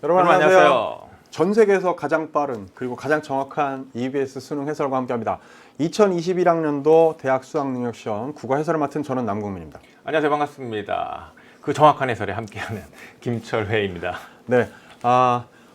여러분 안녕하세요. 전 세계에서 가장 빠른 그리고 가장 정확한 EBS 수능 해설과 함께합니다. 2021학년도 대학 수학능력시험 국어 해설을 맡은 저는 남궁민입니다. 안녕하세요. 반갑습니다. 그 정확한 해설에 함께하는 김철회입니다. 네,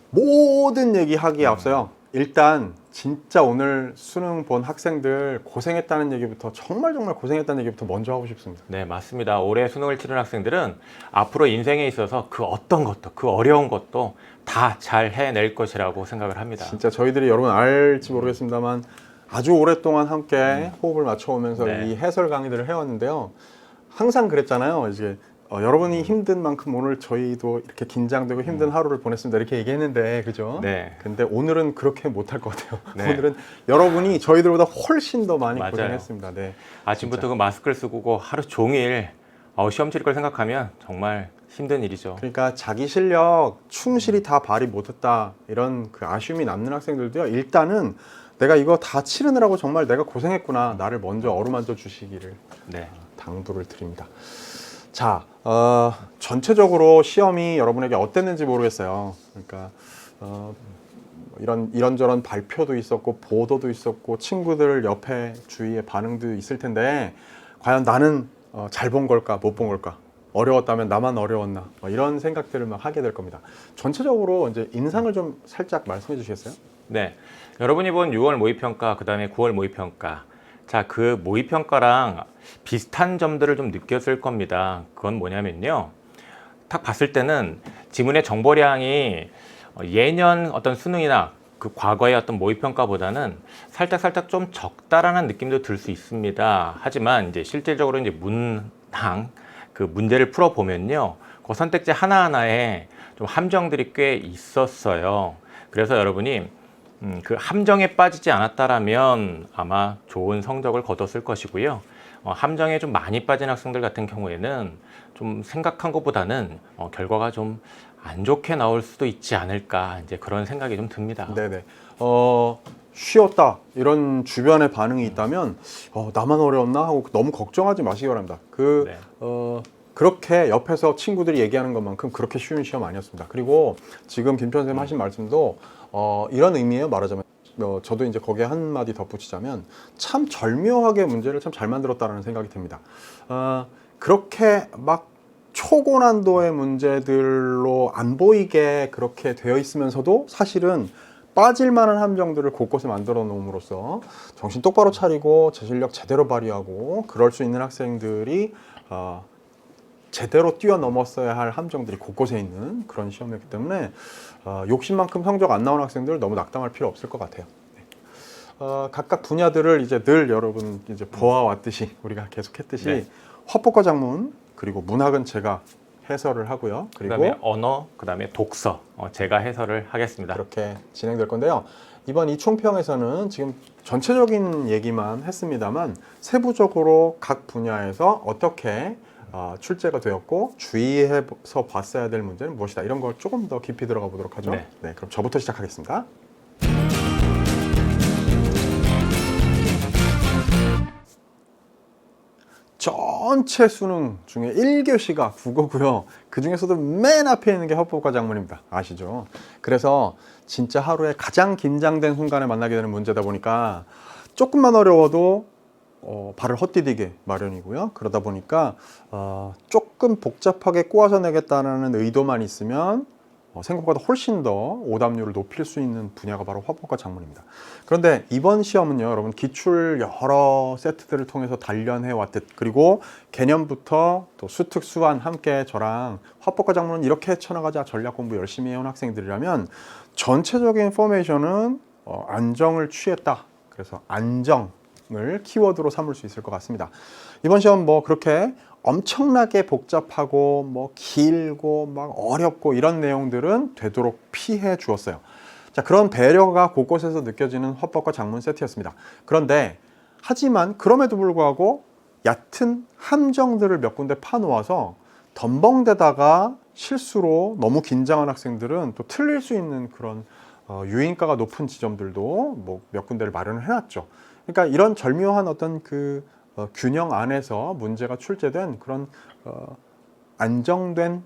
모든 얘기하기에 앞서요. 일단 진짜 오늘 수능 본 학생들 고생했다는 얘기부터 정말 고생했다는 얘기부터 먼저 하고 싶습니다. 네, 맞습니다. 올해 수능을 치른 학생들은 앞으로 인생에 있어서 그 어떤 것도, 그 어려운 것도 다 잘 해낼 것이라고 생각을 합니다. 진짜 저희들이 여러분 알지 모르겠습니다만 아주 오랫동안 함께 호흡을 맞춰오면서 네. 이 해설 강의들을 해왔는데요. 항상 그랬잖아요. 이제 여러분이 힘든 만큼 오늘 저희도 이렇게 긴장되고 힘든 하루를 보냈습니다. 이렇게 얘기했는데, 그죠? 네. 근데 오늘은 그렇게 못할 것 같아요. 네. 오늘은 여러분이 저희들보다 훨씬 더 많이 맞아요. 고생했습니다. 네. 아침부터 진짜. 그 마스크를 쓰고 하루 종일 시험 칠 걸 생각하면 정말 힘든 일이죠. 그러니까 자기 실력 충실히 다 발휘 못했다 이런 그 아쉬움이 남는 학생들도요. 일단은 내가 이거 다 치르느라고 정말 내가 고생했구나. 나를 먼저 어루만져 주시기를 네. 당부를 드립니다. 자, 전체적으로 시험이 여러분에게 어땠는지 모르겠어요. 그러니까 이런저런 발표도 있었고 보도도 있었고 친구들 옆에 주위에 반응도 있을 텐데 과연 나는 잘 본 걸까 못 본 걸까, 어려웠다면 나만 어려웠나, 이런 생각들을 막 하게 될 겁니다. 전체적으로 이제 인상을 좀 살짝 말씀해 주시겠어요? 네. 여러분이 본 6월 모의평가, 그 다음에 9월 모의평가. 자, 그 모의평가랑 비슷한 점들을 좀 느꼈을 겁니다. 그건 뭐냐면요. 딱 봤을 때는 지문의 정보량이 예년 어떤 수능이나 그 과거의 어떤 모의평가보다는 살짝 좀 적다라는 느낌도 들 수 있습니다. 하지만 이제 실질적으로 이제 문항 그 문제를 풀어보면요. 그 선택지 하나하나에 좀 함정들이 꽤 있었어요. 그래서 여러분이 그 함정에 빠지지 않았다라면 아마 좋은 성적을 거뒀을 것이고요. 함정에 좀 많이 빠진 학생들 같은 경우에는 좀 생각한 것보다는 결과가 좀 안 좋게 나올 수도 있지 않을까, 이제 그런 생각이 좀 듭니다. 네네. 쉬었다 이런 주변의 반응이 있다면 나만 어려웠나 하고 너무 걱정하지 마시기 바랍니다. 네. 그렇게 옆에서 친구들이 얘기하는 것만큼 그렇게 쉬운 시험 아니었습니다. 그리고 지금 김 선생님 하신 말씀도 이런 의미예요. 말하자면 저도 이제 거기에 한마디 덧붙이자면 참 절묘하게 문제를 참 잘 만들었다는 생각이 듭니다. 그렇게 막 초고난도의 문제들로 안 보이게 그렇게 되어 있으면서도 사실은 빠질 만한 함정들을 곳곳에 만들어 놓음으로써 정신 똑바로 차리고 제 실력 제대로 발휘하고 그럴 수 있는 학생들이 제대로 뛰어넘었어야 할 함정들이 곳곳에 있는 그런 시험이었기 때문에 욕심만큼 성적 안 나온 학생들 너무 낙담할 필요 없을 것 같아요. 네. 각각 분야들을 이제 늘 여러분 이제 보아왔듯이 우리가 계속했듯이 네. 화법과 작문 그리고 문학은 제가 해설을 하고요. 그리고 그다음에 언어, 그다음에 독서 제가 해설을 하겠습니다. 그렇게 진행될 건데요. 이번 이 총평에서는 지금 전체적인 얘기만 했습니다만 세부적으로 각 분야에서 어떻게 출제가 되었고 주의해서 봤어야 될 문제는 무엇이다, 이런 걸 조금 더 깊이 들어가 보도록 하죠. 네. 네, 그럼 저부터 시작하겠습니다. 전체 수능 중에 1교시가 국어고요. 그 중에서도 맨 앞에 있는 게 화법과 작문입니다. 아시죠? 그래서 진짜 하루에 가장 긴장된 순간에 만나게 되는 문제다 보니까 조금만 어려워도 발을 헛디디게 마련이고요. 그러다 보니까 조금 복잡하게 꼬아서 내겠다는 의도만 있으면 생각보다 훨씬 더 오답률을 높일 수 있는 분야가 바로 화법과 작문입니다. 그런데 이번 시험은요, 여러분 기출 여러 세트들을 통해서 단련해 왔듯, 그리고 개념부터 또 수특 수완 함께 저랑 화법과 작문은 이렇게 쳐나가자 전략 공부 열심히 해온 학생들이라면 전체적인 포메이션은 안정을 취했다. 그래서 안정을 키워드로 삼을 수 있을 것 같습니다. 이번 시험 그렇게 엄청나게 복잡하고 길고 막 어렵고 이런 내용들은 되도록 피해 주었어요. 자, 그런 배려가 곳곳에서 느껴지는 화법과 작문 세트였습니다. 그런데 하지만 그럼에도 불구하고 얕은 함정들을 몇 군데 파놓아서 덤벙대다가 실수로 너무 긴장한 학생들은 또 틀릴 수 있는 그런 유인가가 높은 지점들도 몇 군데를 마련을 해놨죠. 그러니까 이런 절묘한 어떤 균형 안에서 문제가 출제된 그런 안정된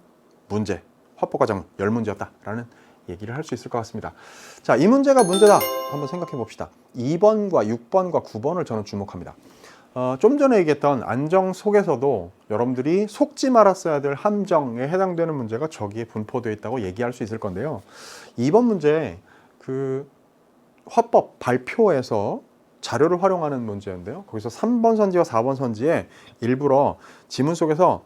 문제, 화법과 작문 10문제였다라는 얘기를 할 수 있을 것 같습니다. 자, 이 문제가 문제다. 한번 생각해 봅시다. 2번과 6번과 9번을 저는 주목합니다. 좀 전에 얘기했던 안정 속에서도 여러분들이 속지 말았어야 될 함정에 해당되는 문제가 저기에 분포되어 있다고 얘기할 수 있을 건데요. 2번 문제 그 화법 발표에서 자료를 활용하는 문제인데요. 거기서 3번 선지와 4번 선지에 일부러 지문 속에서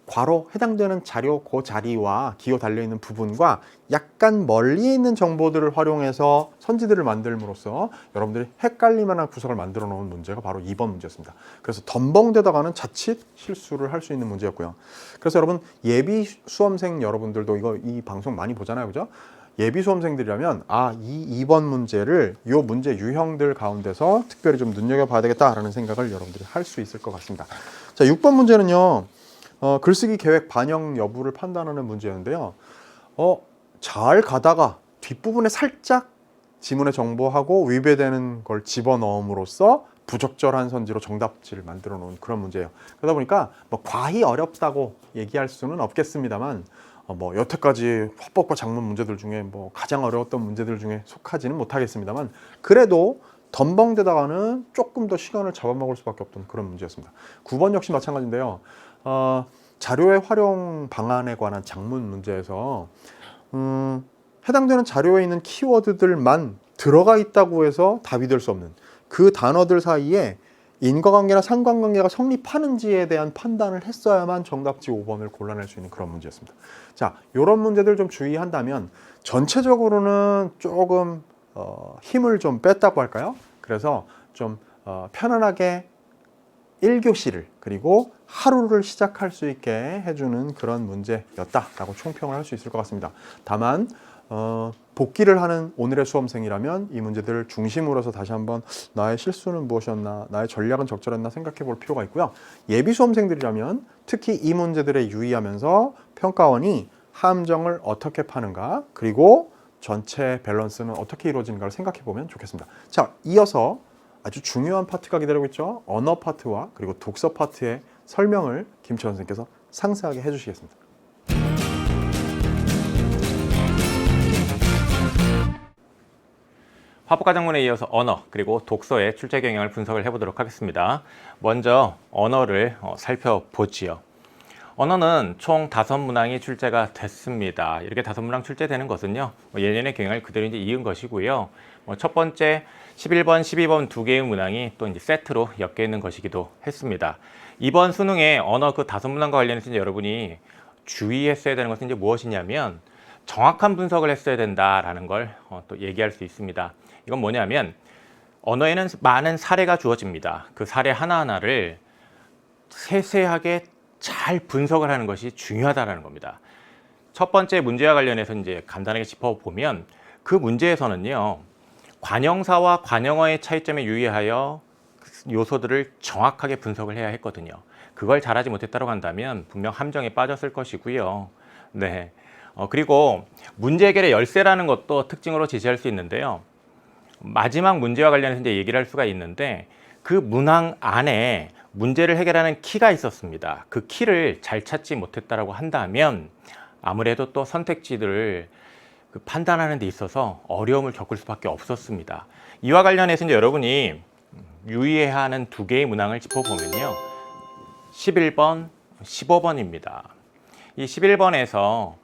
괄호 해당되는 자료 그 자리와 기호 달려있는 부분과 약간 멀리 있는 정보들을 활용해서 선지들을 만들므로써 여러분들이 헷갈릴 만한 구석을 만들어 놓은 문제가 바로 2번 문제였습니다. 그래서 덤벙대다가는 자칫 실수를 할 수 있는 문제였고요. 그래서 여러분 예비 수험생 여러분들도 이 방송 많이 보잖아요. 그죠? 예비 수험생들이라면 이 2번 문제를 이 문제 유형들 가운데서 특별히 좀 눈여겨봐야 되겠다라는 생각을 여러분들이 할 수 있을 것 같습니다. 자, 6번 문제는요. 글쓰기 계획 반영 여부를 판단하는 문제였는데요. 잘 가다가 뒷부분에 살짝 지문의 정보하고 위배되는 걸 집어넣음으로써 부적절한 선지로 정답지를 만들어 놓은 그런 문제예요. 그러다 보니까 뭐 과히 어렵다고 얘기할 수는 없겠습니다만 뭐 여태까지 화법과 작문 문제들 중에 뭐 가장 어려웠던 문제들 중에 속하지는 못하겠습니다만 그래도 덤벙대다가는 조금 더 시간을 잡아먹을 수밖에 없던 그런 문제였습니다. 9번 역시 마찬가지인데요. 자료의 활용 방안에 관한 작문 문제에서 해당되는 자료에 있는 키워드들만 들어가 있다고 해서 답이 될 수 없는 그 단어들 사이에 인과관계나 상관관계가 성립하는지에 대한 판단을 했어야만 정답지 5번을 골라낼 수 있는 그런 문제였습니다. 자, 이런 문제들 좀 주의한다면 전체적으로는 조금 힘을 좀 뺐다고 할까요? 그래서 좀 편안하게 1교시를 그리고 하루를 시작할 수 있게 해주는 그런 문제였다라고 총평을 할 수 있을 것 같습니다. 다만 복귀를 하는 오늘의 수험생이라면 이 문제들을 중심으로 해서 다시 한번 나의 실수는 무엇이었나, 나의 전략은 적절했나 생각해 볼 필요가 있고요. 예비 수험생들이라면 특히 이 문제들에 유의하면서 평가원이 함정을 어떻게 파는가 그리고 전체 밸런스는 어떻게 이루어지는가를 생각해 보면 좋겠습니다. 자, 이어서 아주 중요한 파트가 기다리고 있죠. 언어 파트와 그리고 독서 파트의 설명을 김채원 선생님께서 상세하게 해주시겠습니다. 화법과정문에 이어서 언어 그리고 독서의 출제 경향을 분석을 해보도록 하겠습니다. 먼저 언어를 살펴보지요. 언어는 총 5문항이 출제가 됐습니다. 이렇게 5문항 출제되는 것은요, 예년의 경향을 그대로 이은 것이고요. 첫 번째 11번, 12번 두 개의 문항이 또 이제 세트로 엮여 있는 것이기도 했습니다. 이번 수능에 언어 그 5문항과 관련해서 이제 여러분이 주의했어야 되는 것은 이제 무엇이냐면 정확한 분석을 했어야 된다라는 걸 또 얘기할 수 있습니다. 이건 뭐냐면 언어에는 많은 사례가 주어집니다. 그 사례 하나하나를 세세하게 잘 분석을 하는 것이 중요하다는 겁니다. 첫 번째 문제와 관련해서 이제 간단하게 짚어보면 그 문제에서는요, 관형사와 관형어의 차이점에 유의하여 요소들을 정확하게 분석을 해야 했거든요. 그걸 잘하지 못했다고 한다면 분명 함정에 빠졌을 것이고요. 네. 그리고 문제 해결의 열쇠라는 것도 특징으로 제시할 수 있는데요. 마지막 문제와 관련해서 이제 얘기를 할 수가 있는데 그 문항 안에 문제를 해결하는 키가 있었습니다. 그 키를 잘 찾지 못했다고 한다면 아무래도 또 선택지들을 판단하는 데 있어서 어려움을 겪을 수밖에 없었습니다. 이와 관련해서 이제 여러분이 유의해야 하는 두 개의 문항을 짚어보면요. 11번, 15번입니다. 이 11번에서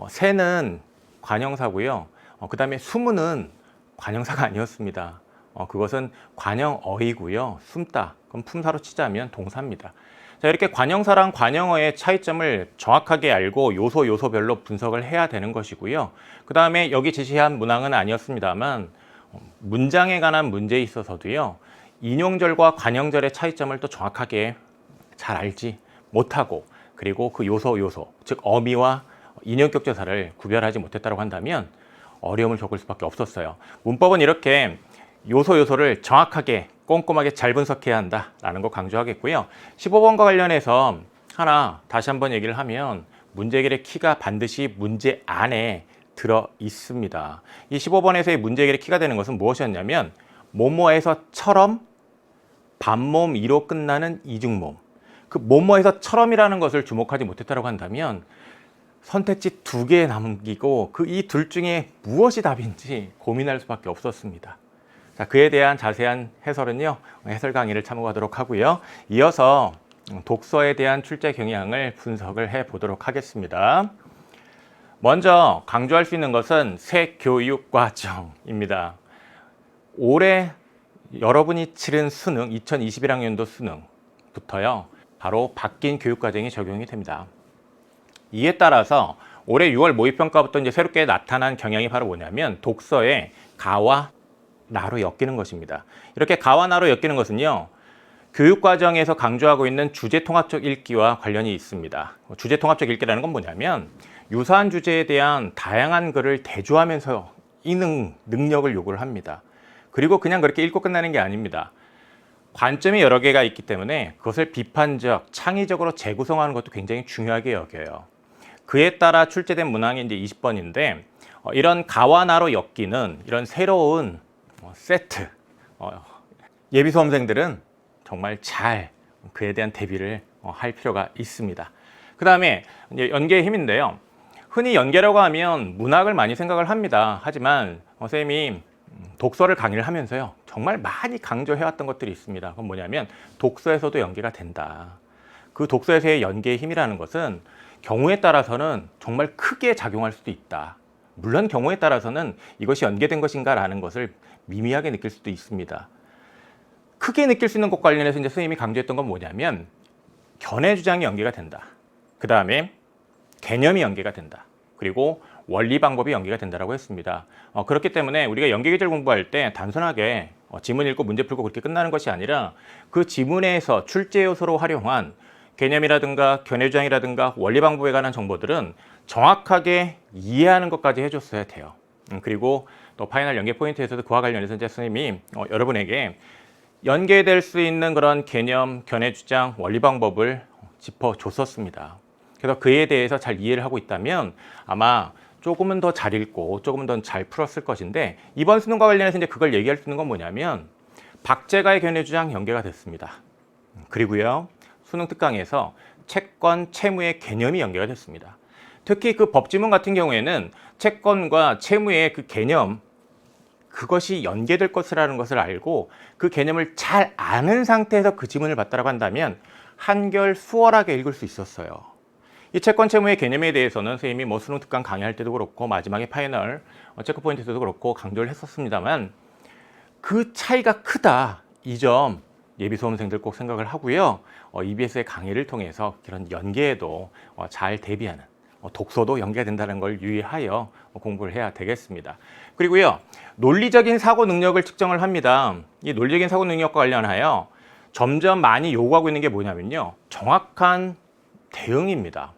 새는 관형사고요. 그 다음에 수문은 관형사가 아니었습니다. 그것은 관형어이고요. 숨다, 그럼 품사로 치자면 동사입니다. 자, 이렇게 관형사랑 관형어의 차이점을 정확하게 알고 요소별로 분석을 해야 되는 것이고요. 그 다음에 여기 제시한 문항은 아니었습니다만 문장에 관한 문제에 있어서도요. 인용절과 관형절의 차이점을 또 정확하게 잘 알지 못하고 그리고 그 요소, 즉 어미와 인용격조사를 구별하지 못했다고 한다면 어려움을 겪을 수밖에 없었어요. 문법은 이렇게 요소를 정확하게 꼼꼼하게 잘 분석해야 한다라는 거 강조하겠고요. 15번과 관련해서 하나 다시 한번 얘기를 하면 문제 해결의 키가 반드시 문제 안에 들어 있습니다. 이 15번에서의 문제 해결의 키가 되는 것은 무엇이었냐면 뭐뭐에서처럼 반모음 이로 끝나는 이중모음. 그 뭐뭐에서처럼이라는 것을 주목하지 못했다고 한다면 선택지 2개 남기고 그 이 둘 중에 무엇이 답인지 고민할 수밖에 없었습니다. 자, 그에 대한 자세한 해설은요, 해설 강의를 참고하도록 하고요. 이어서 독서에 대한 출제 경향을 분석을 해 보도록 하겠습니다. 먼저 강조할 수 있는 것은 새 교육 과정입니다. 올해 여러분이 치른 수능, 2021학년도 수능부터요, 바로 바뀐 교육 과정이 적용이 됩니다. 이에 따라서 올해 6월 모의평가부터 이제 새롭게 나타난 경향이 바로 뭐냐면 독서에 가와 나로 엮이는 것입니다. 이렇게 가와 나로 엮이는 것은요, 교육과정에서 강조하고 있는 주제통합적 읽기와 관련이 있습니다. 주제통합적 읽기라는 건 뭐냐면 유사한 주제에 대한 다양한 글을 대조하면서 읽는 능력을 요구를 합니다. 그리고 그냥 그렇게 읽고 끝나는 게 아닙니다. 관점이 여러 개가 있기 때문에 그것을 비판적, 창의적으로 재구성하는 것도 굉장히 중요하게 여겨요. 그에 따라 출제된 문항이 이제 20번인데 이런 가와 나로 엮이는 이런 새로운 세트, 예비 수험생들은 정말 잘 그에 대한 대비를 할 필요가 있습니다. 그 다음에 이제 연계의 힘인데요. 흔히 연계라고 하면 문학을 많이 생각을 합니다. 하지만 선생님이 독서를 강의를 하면서요, 정말 많이 강조해왔던 것들이 있습니다. 그건 뭐냐면 독서에서도 연계가 된다. 그 독서에서의 연계의 힘이라는 것은 경우에 따라서는 정말 크게 작용할 수도 있다. 물론 경우에 따라서는 이것이 연계된 것인가라는 것을 미미하게 느낄 수도 있습니다. 크게 느낄 수 있는 것 관련해서 이제 선생님이 강조했던 건 뭐냐면 견해 주장이 연계가 된다. 그 다음에 개념이 연계가 된다. 그리고 원리 방법이 연계가 된다라고 했습니다. 그렇기 때문에 우리가 연계 계절 공부할 때 단순하게 지문 읽고 문제 풀고 그렇게 끝나는 것이 아니라 그 지문에서 출제 요소로 활용한 개념이라든가 견해 주장이라든가 원리 방법에 관한 정보들은 정확하게 이해하는 것까지 해줬어야 돼요. 그리고 또 파이널 연계 포인트에서도 그와 관련해서 이제 선생님이 여러분에게 연계될 수 있는 그런 개념, 견해 주장, 원리 방법을 짚어줬었습니다. 그래서 그에 대해서 잘 이해를 하고 있다면 아마 조금은 더 잘 읽고 조금은 더 잘 풀었을 것인데, 이번 수능과 관련해서 이제 그걸 얘기할 수 있는 건 뭐냐면 박제가의 견해 주장 연계가 됐습니다. 그리고요, 수능 특강에서 채권, 채무의 개념이 연계가 됐습니다. 특히 그 법지문 같은 경우에는 채권과 채무의 그 개념, 그것이 연계될 것이라는 것을 알고 그 개념을 잘 아는 상태에서 그 지문을 봤다고 한다면 한결 수월하게 읽을 수 있었어요. 이 채권 채무의 개념에 대해서는 선생님이 뭐 수능 특강 강의할 때도 그렇고 마지막에 파이널 체크 포인트에서도 그렇고 강조를 했었습니다만 그 차이가 크다, 이 점 예비 수험생들 꼭 생각을 하고요. EBS의 강의를 통해서 이런 연계에도 잘 대비하는, 독서도 연계가 된다는 걸 유의하여 공부를 해야 되겠습니다. 그리고요, 논리적인 사고 능력을 측정을 합니다. 이 논리적인 사고 능력과 관련하여 점점 많이 요구하고 있는 게 뭐냐면요, 정확한 대응입니다.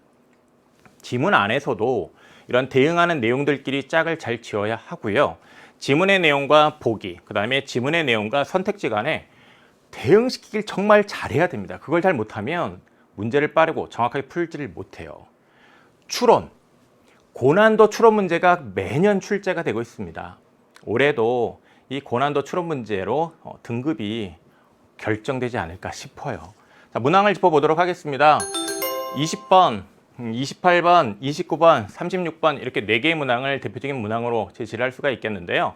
지문 안에서도 이런 대응하는 내용들끼리 짝을 잘 지어야 하고요. 지문의 내용과 보기, 그 다음에 지문의 내용과 선택지 간에 대응시키길 정말 잘해야 됩니다. 그걸 잘 못하면 문제를 빠르고 정확하게 풀지를 못해요. 추론, 고난도 추론 문제가 매년 출제가 되고 있습니다. 올해도 이 고난도 추론 문제로 등급이 결정되지 않을까 싶어요. 자, 문항을 짚어보도록 하겠습니다. 20번, 28번, 29번, 36번 이렇게 4개의 문항을 대표적인 문항으로 제시를 할 수가 있겠는데요.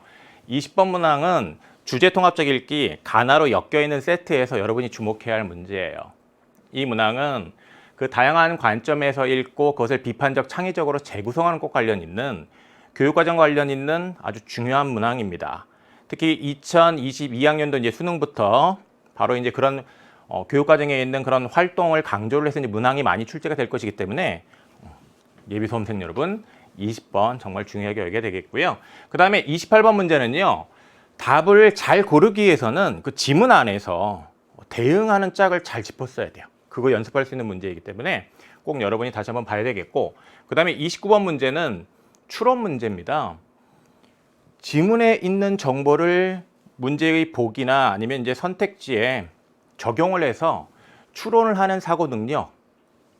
20번 문항은 주제통합적 읽기, 가나로 엮여있는 세트에서 여러분이 주목해야 할 문제예요. 이 문항은 그 다양한 관점에서 읽고 그것을 비판적 창의적으로 재구성하는 것 관련 있는, 교육과정 관련 있는 아주 중요한 문항입니다. 특히 2022학년도 이제 수능부터 바로 이제 그런 교육과정에 있는 그런 활동을 강조를 해서 이제 문항이 많이 출제가 될 것이기 때문에 예비 수험생 여러분 20번 정말 중요하게 여겨야 되겠고요. 그 다음에 28번 문제는요, 답을 잘 고르기 위해서는 그 지문 안에서 대응하는 짝을 잘 짚었어야 돼요. 그거 연습할 수 있는 문제이기 때문에 꼭 여러분이 다시 한번 봐야 되겠고, 그 다음에 29번 문제는 추론 문제입니다. 지문에 있는 정보를 문제의 보기나 아니면 이제 선택지에 적용을 해서 추론을 하는 사고 능력,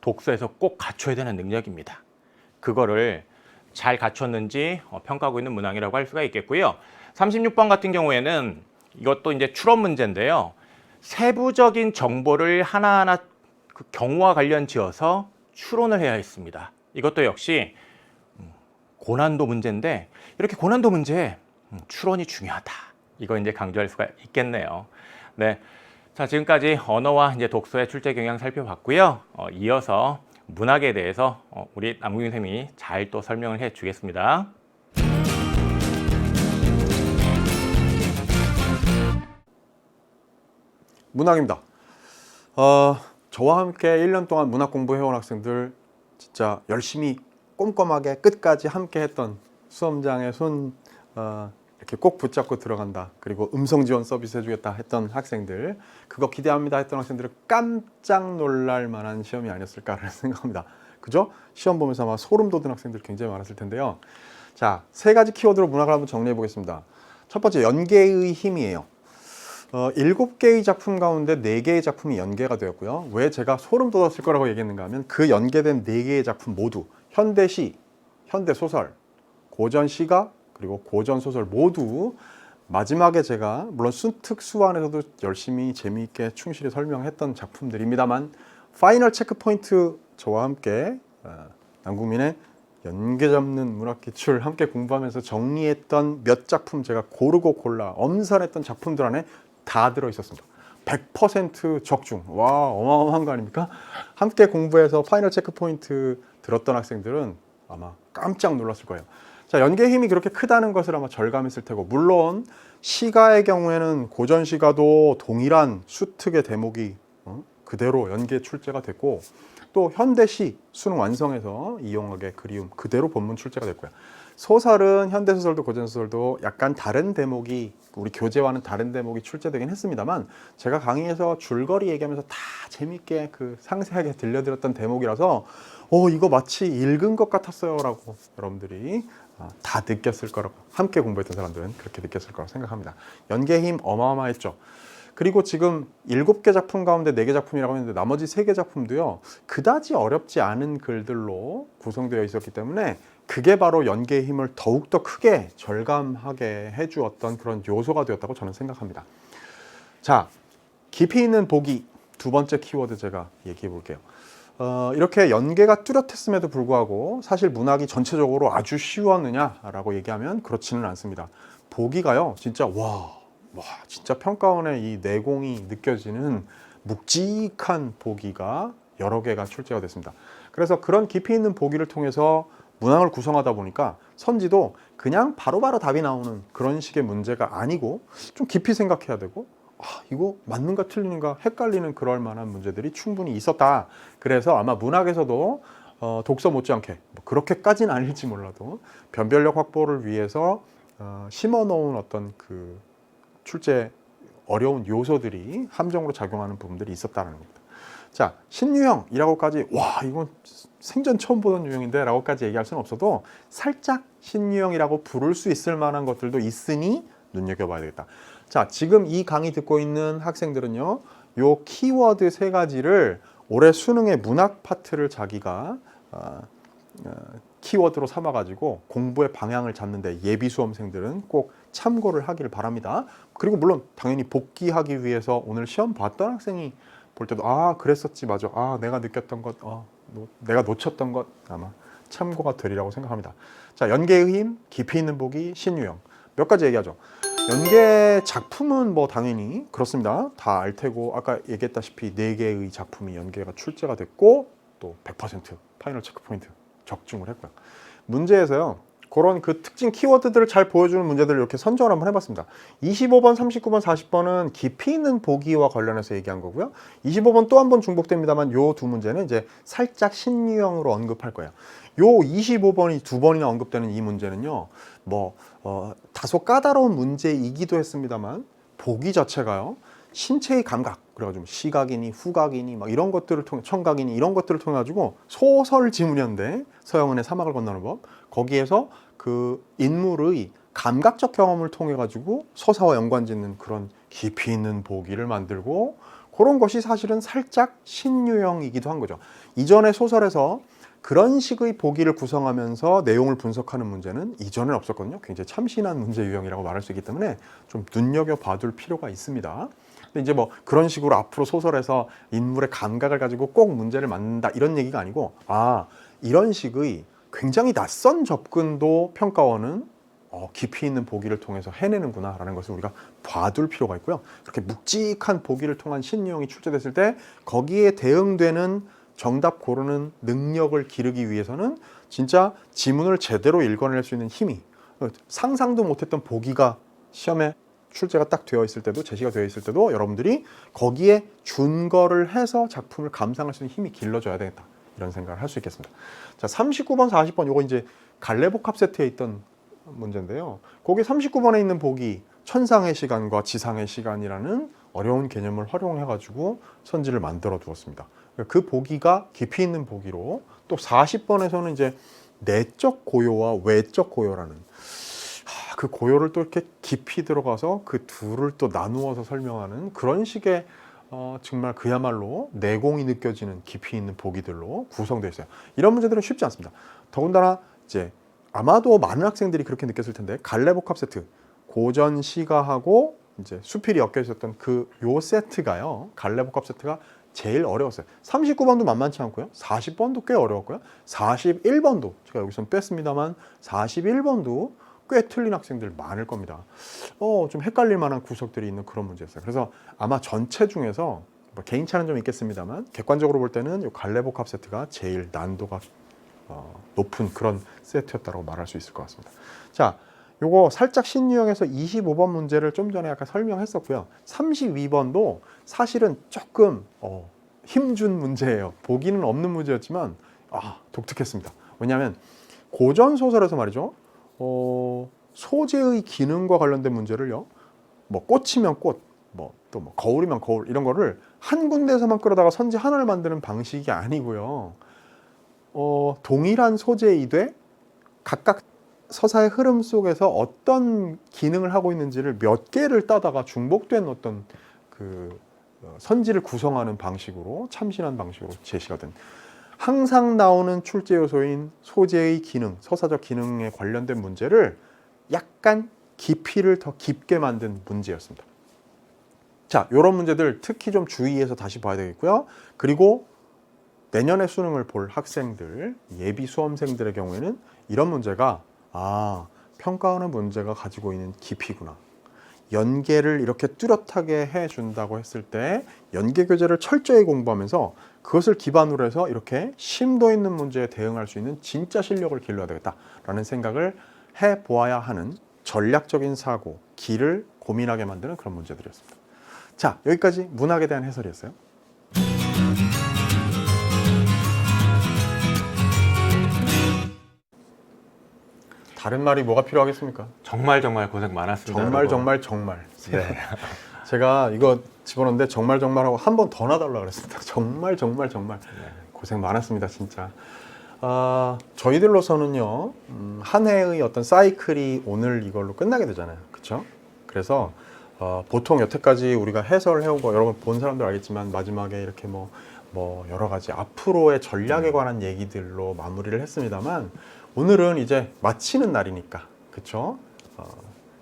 독서에서 꼭 갖춰야 되는 능력입니다. 그거를 잘 갖췄는지 평가하고 있는 문항이라고 할 수가 있겠고요. 36번 같은 경우에는 이것도 이제 추론 문제인데요. 세부적인 정보를 하나하나 그 경우와 관련 지어서 추론을 해야 했습니다. 이것도 역시 고난도 문제인데 이렇게 고난도 문제에 추론이 중요하다. 이거 이제 강조할 수가 있겠네요. 네. 자, 지금까지 언어와 이제 독서의 출제 경향 살펴봤고요. 이어서 문학에 대해서 우리 남궁민 선생님이 잘 또 설명을 해 주겠습니다. 문학입니다. 저와 함께 1년 동안 문학 공부해온 학생들 진짜 열심히 꼼꼼하게 끝까지 함께 했던 수험장에 손 이렇게 꼭 붙잡고 들어간다. 그리고 음성 지원 서비스 해주겠다 했던 학생들, 그거 기대합니다 했던 학생들은 깜짝 놀랄 만한 시험이 아니었을까라는 생각합니다. 그죠? 시험 보면서 아마 소름 돋은 학생들 굉장히 많았을 텐데요. 자, 3가지 키워드로 문학을 한번 정리해 보겠습니다. 첫 번째, 연계의 힘이에요. 7개의 작품 가운데 4개의 작품이 연계가 되었고요. 왜 제가 소름 돋았을 거라고 얘기했는가 하면 그 연계된 4개의 작품 모두 현대시, 현대소설, 고전시가, 그리고 고전소설 모두 마지막에 제가 물론 특수안에서도 열심히 재미있게 충실히 설명했던 작품들입니다만 파이널 체크포인트 저와 함께 남궁민의 연계 잡는 문학기출 함께 공부하면서 정리했던 몇 작품 제가 고르고 골라 엄선했던 작품들 안에 다 들어있었습니다. 100% 적중. 와, 어마어마한 거 아닙니까? 함께 공부해서 파이널 체크포인트 들었던 학생들은 아마 깜짝 놀랐을 거예요. 자, 연계의 힘이 그렇게 크다는 것을 아마 절감했을 테고, 물론 시가의 경우에는 고전 시가도 동일한 수특의 대목이 그대로 연계 출제가 됐고, 또 현대시 수능 완성해서 이용학의 그리움 그대로 본문 출제가 됐고요. 소설은 현대소설도 고전소설도 약간 다른 대목이 우리 교재와는 다른 대목이 출제되긴 했습니다만 제가 강의에서 줄거리 얘기하면서 다 재밌게 그 상세하게 들려드렸던 대목이라서 이거 마치 읽은 것 같았어요 라고 여러분들이 다 느꼈을 거라고, 함께 공부했던 사람들은 그렇게 느꼈을 거라고 생각합니다. 연계의 힘 어마어마했죠. 그리고 지금 7개 작품 가운데 4개 작품이라고 했는데 나머지 3개 작품도요 그다지 어렵지 않은 글들로 구성되어 있었기 때문에 그게 바로 연계의 힘을 더욱더 크게 절감하게 해주었던 그런 요소가 되었다고 저는 생각합니다. 자, 깊이 있는 보기, 두 번째 키워드 제가 얘기해 볼게요. 이렇게 연계가 뚜렷했음에도 불구하고 사실 문학이 전체적으로 아주 쉬웠느냐라고 얘기하면 그렇지는 않습니다. 보기가요 진짜 진짜 평가원의 이 내공이 느껴지는 묵직한 보기가 여러 개가 출제가 됐습니다. 그래서 그런 깊이 있는 보기를 통해서 문항을 구성하다 보니까 선지도 그냥 바로바로 답이 나오는 그런 식의 문제가 아니고 좀 깊이 생각해야 되고 이거 맞는가 틀리는가 헷갈리는 그럴 만한 문제들이 충분히 있었다. 그래서 아마 문학에서도 독서 못지않게 그렇게까지는 아닐지 몰라도 변별력 확보를 위해서 심어놓은 어떤 그 출제 어려운 요소들이 함정으로 작용하는 부분들이 있었다는 겁니다. 자, 신유형이라고까지 이건 생전 처음 보던 유형인데 라고까지 얘기할 수는 없어도 살짝 신유형이라고 부를 수 있을 만한 것들도 있으니 눈여겨봐야 되겠다. 자, 지금 이 강의 듣고 있는 학생들은요 요 키워드 3가지를 올해 수능의 문학 파트를 자기가 키워드로 삼아가지고 공부의 방향을 잡는데 예비 수험생들은 꼭 참고를 하기를 바랍니다. 그리고 물론 당연히 복귀하기 위해서 오늘 시험 봤던 학생이 볼 때도 그랬었지, 맞아, 내가 느꼈던 것, 내가 놓쳤던 것 아마 참고가 되리라고 생각합니다. 자, 연계의 힘, 깊이 있는 보기, 신유형 몇 가지 얘기하죠. 연계 작품은 뭐 당연히 그렇습니다. 다 알 테고 아까 얘기했다시피 4개의 작품이 연계가 출제가 됐고 또 100% 파이널 체크포인트 적중을 했고요. 문제에서요 그런 그 특징 키워드들을 잘 보여주는 문제들을 이렇게 선정을 한번 해봤습니다. 25번, 39번, 40번은 깊이 있는 보기와 관련해서 얘기한 거고요. 25번 또 한 번 중복됩니다만 요 두 문제는 이제 살짝 신유형으로 언급할 거예요. 요 25번이 2번이나 언급되는 이 문제는요 다소 까다로운 문제이기도 했습니다만 보기 자체가요 신체의 감각, 그래가지고 시각이니 후각이니 막 이런 것들을 통해 청각이니 이런 것들을 통해 가지고 소설 지문이었는데 서영은의 사막을 건너는 법, 거기에서 그 인물의 감각적 경험을 통해 가지고 서사와 연관짓는 그런 깊이 있는 보기를 만들고 그런 것이 사실은 살짝 신유형이기도 한 거죠. 이전의 소설에서 그런 식의 보기를 구성하면서 내용을 분석하는 문제는 이전엔 없었거든요. 굉장히 참신한 문제 유형이라고 말할 수 있기 때문에 좀 눈여겨봐둘 필요가 있습니다. 근데 이제 뭐 그런 식으로 앞으로 소설에서 인물의 감각을 가지고 꼭 문제를 만든다 이런 얘기가 아니고 이런 식의 굉장히 낯선 접근도 평가원은 깊이 있는 보기를 통해서 해내는구나 라는 것을 우리가 봐둘 필요가 있고요. 그렇게 묵직한 보기를 통한 신유형이 출제됐을 때 거기에 대응되는 정답 고르는 능력을 기르기 위해서는 진짜 지문을 제대로 읽어낼 수 있는 힘이, 상상도 못했던 보기가 시험에 출제가 딱 되어 있을 때도, 제시가 되어 있을 때도 여러분들이 거기에 준거를 해서 작품을 감상할 수 있는 힘이 길러져야 되겠다, 이런 생각을 할 수 있겠습니다. 자, 39번, 40번 요거 이제 갈래복합 세트에 있던 문제인데요. 거기 39번에 있는 보기 천상의 시간과 지상의 시간이라는 어려운 개념을 활용해가지고 선지를 만들어 두었습니다. 그 보기가 깊이 있는 보기로, 또 40번에서는 이제 내적 고요와 외적 고요라는 그 고요를 또 이렇게 깊이 들어가서 그 둘을 또 나누어서 설명하는 그런 식의 정말 그야말로 내공이 느껴지는 깊이 있는 보기들로 구성되어 있어요. 이런 문제들은 쉽지 않습니다. 더군다나 이제 아마도 많은 학생들이 그렇게 느꼈을 텐데, 갈래복합 세트, 고전 시가하고 이제 수필이 엮여 있었던 요 세트가요, 갈래복합 세트가 제일 어려웠어요. 39번도 만만치 않고요, 40번도 꽤 어려웠고요, 41번도 제가 여기서 뺐습니다만 41번도 꽤 틀린 학생들 많을 겁니다. 좀 헷갈릴 만한 구석들이 있는 그런 문제였어요. 그래서 아마 전체 중에서 뭐 개인차는 좀 있겠습니다만 객관적으로 볼 때는 이 갈래복합 세트가 제일 난도가 높은 그런 세트였다고 말할 수 있을 것 같습니다. 자, 요거 살짝 신유형에서 25번 문제를 좀 전에 약간 설명했었고요. 32번도 사실은 조금 힘준 문제예요. 보기는 없는 문제였지만 독특했습니다. 왜냐하면 고전 소설에서 말이죠, 소재의 기능과 관련된 문제를요, 뭐 꽃이면 꽃, 또 뭐 거울이면 거울, 이런 거를 한 군데에서만 끌어다가 선지 하나를 만드는 방식이 아니고요. 동일한 소재이되 각각 서사의 흐름 속에서 어떤 기능을 하고 있는지를 몇 개를 따다가 중복된 어떤 선지를 구성하는 방식으로, 참신한 방식으로 제시가 된, 항상 나오는 출제 요소인 소재의 기능, 서사적 기능에 관련된 문제를 약간 깊이를 더 깊게 만든 문제였습니다. 자, 이런 문제들 특히 좀 주의해서 다시 봐야 되겠고요. 그리고 내년에 수능을 볼 학생들, 예비 수험생들의 경우에는 이런 문제가 평가하는 문제가 가지고 있는 깊이구나, 연계를 이렇게 뚜렷하게 해준다고 했을 때 연계 교재를 철저히 공부하면서 그것을 기반으로 해서 이렇게 심도 있는 문제에 대응할 수 있는 진짜 실력을 길러야 되겠다라는 생각을 해보아야 하는 전략적인 사고, 길을 고민하게 만드는 그런 문제들이었습니다. 자, 여기까지 문학에 대한 해설이었어요. 다른 말이 뭐가 필요하겠습니까? 정말 고생 많았습니다. 정말. 네. 제가 이거 집어넣는데 정말 하고 한 번 더 놔달라고 그랬습니다. 정말 고생 많았습니다, 진짜. 저희들로서는요, 한 해의 어떤 사이클이 오늘 이걸로 끝나게 되잖아요, 그렇죠? 그래서 보통 여태까지 우리가 해설을 해오고, 여러분 본 사람들 알겠지만 마지막에 이렇게 뭐 여러 가지 앞으로의 전략에 관한 얘기들로 마무리를 했습니다만, 오늘은 이제 마치는 날이니까, 그렇죠?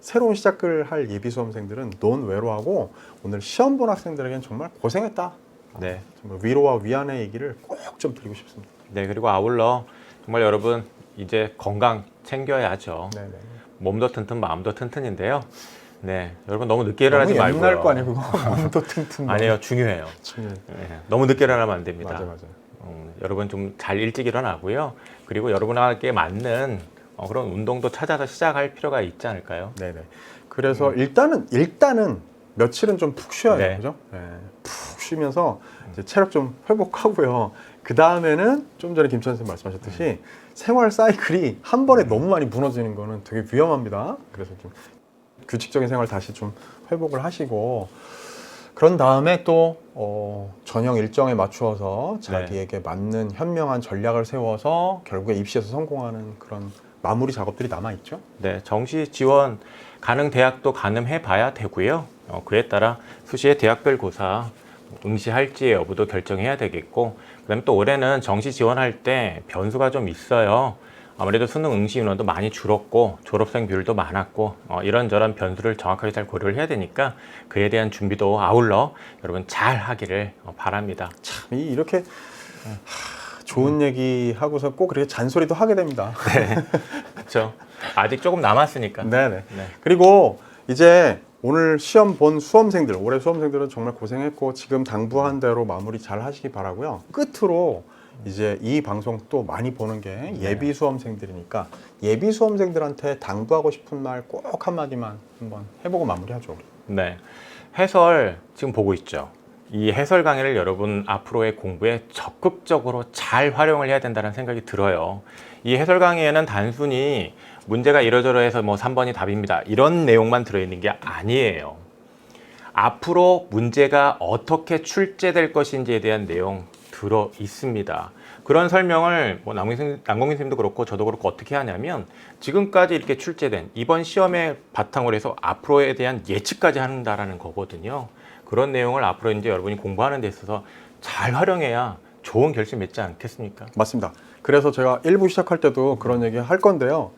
새로운 시작을 할 예비 수험생들은 논외로하고 오늘 시험 본 학생들에게는 정말 고생했다. 네. 정말 위로와 위안의 얘기를 꼭 좀 드리고 싶습니다. 네, 그리고 아울러 정말 여러분 이제 건강 챙겨야죠. 네네. 몸도 튼튼 마음도 튼튼인데요. 네, 여러분 너무 늦게 일어나지 말고요. 옛날 거 아니고 몸도 튼튼. 아니에요, 중요해요. 네, 너무 늦게 일어나면 안 됩니다. 맞아요. 여러분 좀 잘 일찍 일어나고요. 그리고 여러분에게 맞는 그런 운동도 찾아서 시작할 필요가 있지 않을까요? 네네. 그래서 일단은 며칠은 좀 푹 쉬어야 돼요, 네. 그죠? 네. 푹 쉬면서 이제 체력 좀 회복하고요. 그 다음에는 좀 전에 김천 선생님 말씀하셨듯이 생활 사이클이 한 번에 너무 많이 무너지는 거는 되게 위험합니다. 그래서 좀 규칙적인 생활 다시 좀 회복을 하시고, 그런 다음에 또 전형 일정에 맞추어서 자기에게 맞는 현명한 전략을 세워서 결국에 입시에서 성공하는 그런 마무리 작업들이 남아있죠. 네, 정시 지원 가능 대학도 가늠해 봐야 되고요. 그에 따라 수시에 대학별 고사 응시할지 여부도 결정해야 되겠고, 그다음에 또 올해는 정시 지원할 때 변수가 좀 있어요. 아무래도 수능 응시 인원도 많이 줄었고 졸업생 비율도 많았고 이런저런 변수를 정확하게 잘 고려를 해야 되니까 그에 대한 준비도 아울러 여러분 잘 하기를 바랍니다. 참 이렇게 좋은 얘기 하고서 꼭 그렇게 잔소리도 하게 됩니다. 그렇죠. 아직 조금 남았으니까. 네네. 네. 그리고 이제 오늘 시험 본 수험생들, 올해 수험생들은 정말 고생했고 지금 당부한 대로 마무리 잘 하시기 바라고요. 끝으로 이제 이 방송 또 많이 보는 게 예비 수험생들이니까 예비 수험생들한테 당부하고 싶은 말 꼭 한마디만 한번 해보고 마무리하죠. 우리. 네. 해설 지금 보고 있죠. 이 해설 강의를 여러분 앞으로의 공부에 적극적으로 잘 활용을 해야 된다는 생각이 들어요. 이 해설 강의에는 단순히 문제가 이러저러해서 뭐 3번이 답입니다. 이런 내용만 들어있는 게 아니에요. 앞으로 문제가 어떻게 출제될 것인지에 대한 내용 들어 있습니다. 그런 설명을 뭐 남궁민 선생님도 그렇고 저도 그렇고 어떻게 하냐면 지금까지 이렇게 출제된 이번 시험에 바탕으로 해서 앞으로에 대한 예측까지 한다라는 거거든요. 그런 내용을 앞으로 이제 여러분이 공부하는 데 있어서 잘 활용해야 좋은 결심 맺지 않겠습니까? 맞습니다. 그래서 제가 1부 시작할 때도 그런 얘기 할 건데요.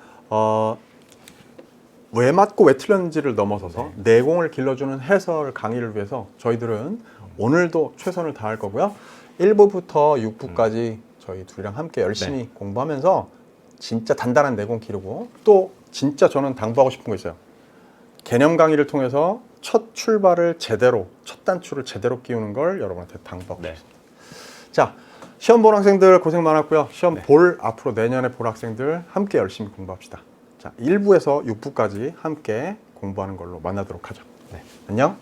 왜 맞고 왜 틀렸는지를 넘어서서 내공을 길러주는 해설 강의를 위해서 저희들은 오늘도 최선을 다할 거고요. 1부부터 6부까지 저희 둘이랑 함께 열심히 공부하면서 진짜 단단한 내공 기르고 또 진짜 저는 당부하고 싶은 거 있어요. 개념 강의를 통해서 첫 출발을 제대로, 첫 단추를 제대로 끼우는 걸 여러분한테 당부하고 싶습니다. 자, 시험 본 학생들 고생 많았고요. 시험 볼 앞으로 내년에 볼 학생들 함께 열심히 공부합시다. 자, 1부에서 6부까지 함께 공부하는 걸로 만나도록 하죠. 안녕.